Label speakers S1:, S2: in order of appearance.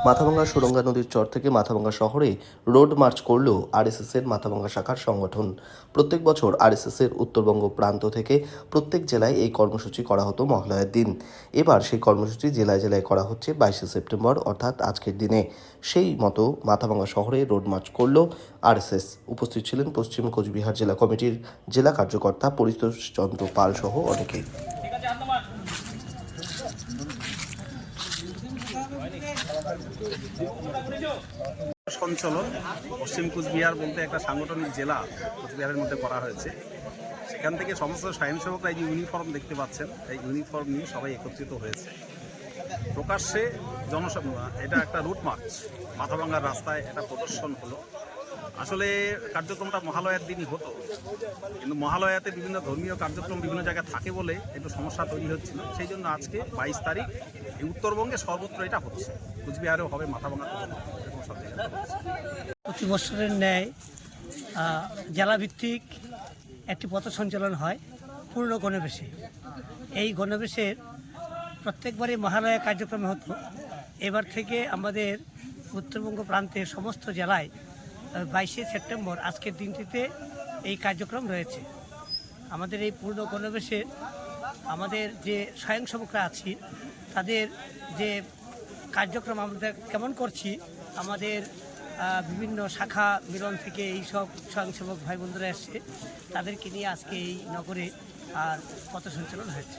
S1: মাথাভাঙ্গা সুরঙ্গা নদীর চর থেকে মাথাভাঙ্গা শহরে রোড মার্চ করল আরএসএসের মাথাভাঙ্গা শাখার সংগঠন। প্রত্যেক বছর আরএসএসের উত্তরবঙ্গ প্রান্ত থেকে প্রত্যেক জেলায় এই কর্মসূচি করা হতো মহালয়ার দিন। এবার সেই কর্মসূচি জেলায় জেলায় করা হচ্ছে 22শে সেপ্টেম্বর অর্থাৎ আজকের দিনে। সেই মতো মাথাভাঙ্গা শহরে রোড মার্চ করল আরএসএস। উপস্থিত ছিলেন পশ্চিম কোচবিহার জেলা কমিটির জেলা কার্যকর্তা পরিতোষ চন্দ্র পাল সহ অনেকে।
S2: সঞ্চালন পশ্চিম কোচবিহার বলতে একটা সাংগঠনিক জেলা কোচবিহারের মধ্যে করা হয়েছে। সেখান থেকে সমস্ত স্বয়ংসেবকরা এই যে ইউনিফর্ম দেখতে পাচ্ছেন, এই ইউনিফর্ম নিয়ে সবাই একত্রিত হয়েছে। প্রকাশ্যে এটা একটা রুট মার্চ, মাথাভাঙ্গার রাস্তায় একটা প্রদর্শন হলো। আসলে কার্যক্রমটা মহালয়ার দিনই হতো, কিন্তু মহালয়াতে বিভিন্ন ধর্মীয় কার্যক্রম বিভিন্ন জায়গায় থাকে বলে একটু সমস্যা তৈরি হচ্ছিল। সেই জন্য আজকে 22 তারিখ এই উত্তরবঙ্গে সর্বত্র এটা হচ্ছে, কোচবিহারেও হবে, মাথাভাঙ্গা সব জায়গায় হচ্ছে।
S3: প্রতি বছরের ন্যায় জেলাভিত্তিক একটি পথ সঞ্চালন হয় পূর্ণ গণবেশে। এই গণবেশের প্রত্যেকবারই মহালয়া কার্যক্রমে হতো। এবার থেকে আমাদের উত্তরবঙ্গ প্রান্তের সমস্ত জেলায় 22শে সেপ্টেম্বর আজকের দিনটিতে এই কার্যক্রম রয়েছে। আমাদের এই পূর্ণ গণবেশে আমাদের যে স্বয়ংসেবকরা আছি তাদের যে কার্যক্রম আমরা কেমন করছি, আমাদের বিভিন্ন শাখা মিলন থেকে এই সব স্বয়ংসেবক ভাই বন্ধুরা এসছে, তাদেরকে নিয়ে আজকে এই নগরে আর পথ সঞ্চালন হয়েছে।